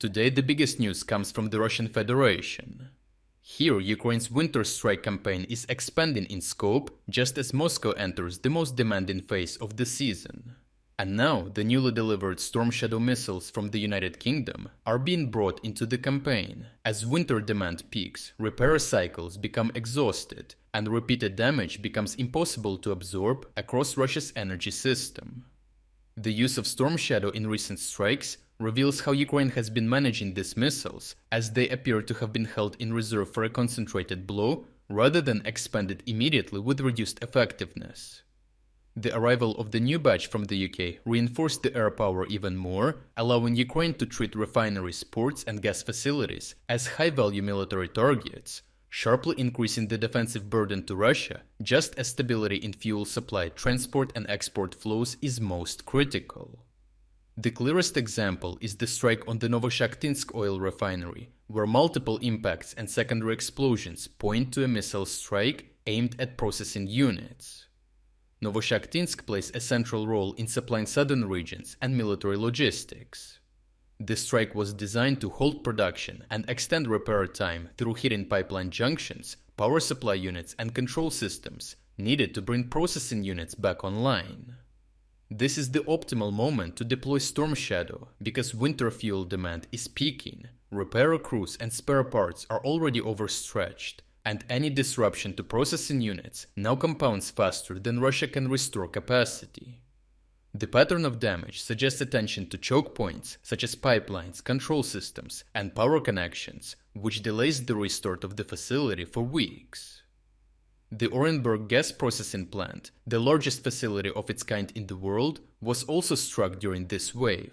Today the biggest news comes from the Russian Federation. Here, Ukraine's winter strike campaign is expanding in scope just as Moscow enters the most demanding phase of the season. And now, the newly delivered Storm Shadow missiles from the United Kingdom are being brought into the campaign. As winter demand peaks, repair cycles become exhausted, and repeated damage becomes impossible to absorb across Russia's energy system. The use of Storm Shadow in recent strikes reveals how Ukraine has been managing these missiles, as they appear to have been held in reserve for a concentrated blow rather than expended immediately with reduced effectiveness. The arrival of the new batch from the UK reinforced the air power even more, allowing Ukraine to treat refineries, ports and gas facilities as high-value military targets, sharply increasing the defensive burden to Russia, just as stability in fuel supply, transport and export flows is most critical. The clearest example is the strike on the Novoshakhtinsk oil refinery, where multiple impacts and secondary explosions point to a missile strike aimed at processing units. Novoshakhtinsk plays a central role in supplying southern regions and military logistics. The strike was designed to halt production and extend repair time through hidden pipeline junctions, power supply units and control systems needed to bring processing units back online. This is the optimal moment to deploy Storm Shadow because winter fuel demand is peaking, repair crews and spare parts are already overstretched, and any disruption to processing units now compounds faster than Russia can restore capacity. The pattern of damage suggests attention to choke points such as pipelines, control systems, and power connections, which delays the restart of the facility for weeks. The Orenburg gas processing plant, the largest facility of its kind in the world, was also struck during this wave.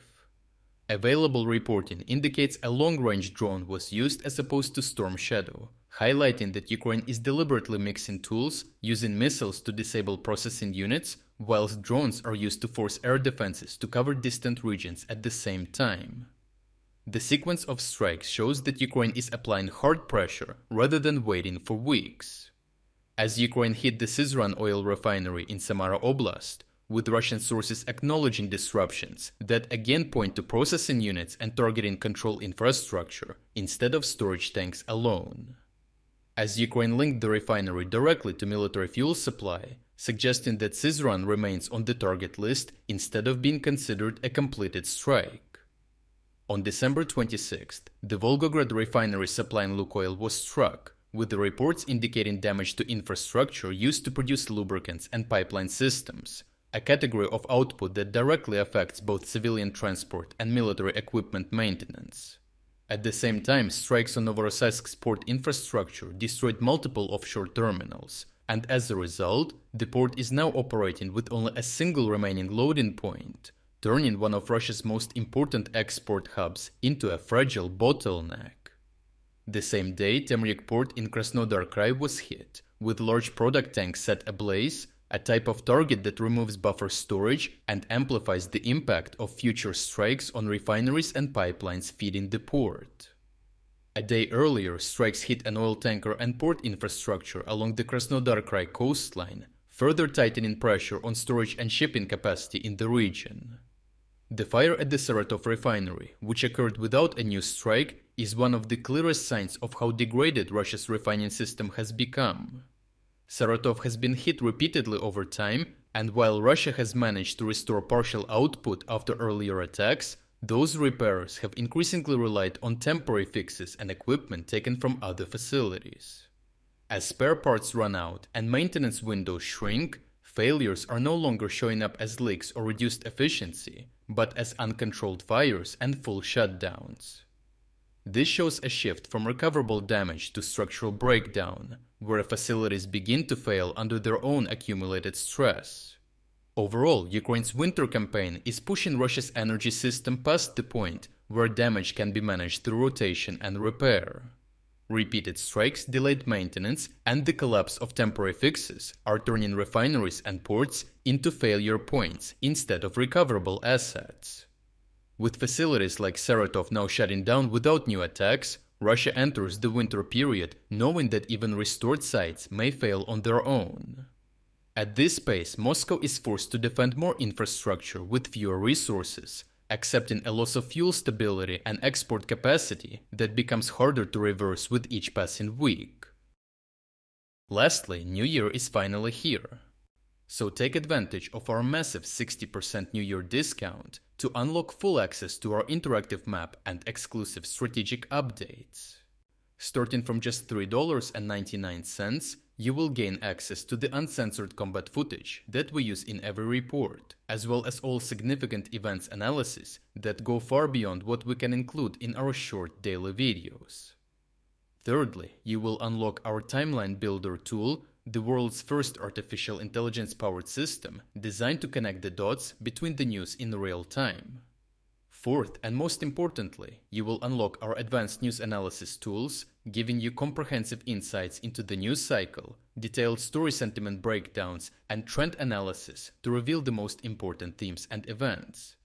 Available reporting indicates a long-range drone was used as opposed to Storm Shadow, highlighting that Ukraine is deliberately mixing tools, using missiles to disable processing units, whilst drones are used to force air defenses to cover distant regions at the same time. The sequence of strikes shows that Ukraine is applying hard pressure rather than waiting for weeks. As Ukraine hit the Syzran oil refinery in Samara Oblast, with Russian sources acknowledging disruptions that again point to processing units and targeting control infrastructure instead of storage tanks alone. As Ukraine linked the refinery directly to military fuel supply, suggesting that Syzran remains on the target list instead of being considered a completed strike. On December 26th, the Volgograd refinery supplying Lukoil was struck, with the reports indicating damage to infrastructure used to produce lubricants and pipeline systems, a category of output that directly affects both civilian transport and military equipment maintenance. At the same time, strikes on Novorossiysk's port infrastructure destroyed multiple offshore terminals, and as a result, the port is now operating with only a single remaining loading point, turning one of Russia's most important export hubs into a fragile bottleneck. The same day, Temryk port in Krasnodar Krai was hit, with large product tanks set ablaze, a type of target that removes buffer storage and amplifies the impact of future strikes on refineries and pipelines feeding the port. A day earlier, strikes hit an oil tanker and port infrastructure along the Krasnodar Krai coastline, further tightening pressure on storage and shipping capacity in the region. The fire at the Saratov refinery, which occurred without a new strike, is one of the clearest signs of how degraded Russia's refining system has become. Saratov has been hit repeatedly over time, and while Russia has managed to restore partial output after earlier attacks, those repairs have increasingly relied on temporary fixes and equipment taken from other facilities. As spare parts run out and maintenance windows shrink, failures are no longer showing up as leaks or reduced efficiency, but as uncontrolled fires and full shutdowns. This shows a shift from recoverable damage to structural breakdown, where facilities begin to fail under their own accumulated stress. Overall, Ukraine's winter campaign is pushing Russia's energy system past the point where damage can be managed through rotation and repair. Repeated strikes, delayed maintenance, and the collapse of temporary fixes are turning refineries and ports into failure points instead of recoverable assets. With facilities like Saratov now shutting down without new attacks, Russia enters the winter period knowing that even restored sites may fail on their own. At this pace, Moscow is forced to defend more infrastructure with fewer resources, accepting a loss of fuel stability and export capacity that becomes harder to reverse with each passing week. Lastly, New Year is finally here. So take advantage of our massive 60% New Year discount to unlock full access to our interactive map and exclusive strategic updates. Starting from just $3.99, you will gain access to the uncensored combat footage that we use in every report, as well as all significant events analysis that go far beyond what we can include in our short daily videos. Thirdly, you will unlock our timeline builder tool, the world's first artificial intelligence-powered system designed to connect the dots between the news in real time. Fourth, and most importantly, you will unlock our advanced news analysis tools, giving you comprehensive insights into the news cycle, detailed story sentiment breakdowns, and trend analysis to reveal the most important themes and events.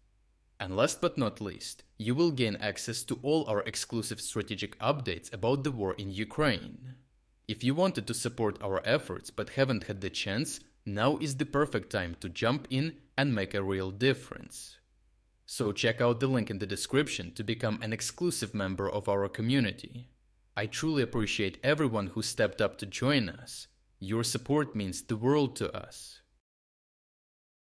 And last but not least, you will gain access to all our exclusive strategic updates about the war in Ukraine. If you wanted to support our efforts but haven't had the chance, now is the perfect time to jump in and make a real difference. So check out the link in the description to become an exclusive member of our community. I truly appreciate everyone who stepped up to join us. Your support means the world to us.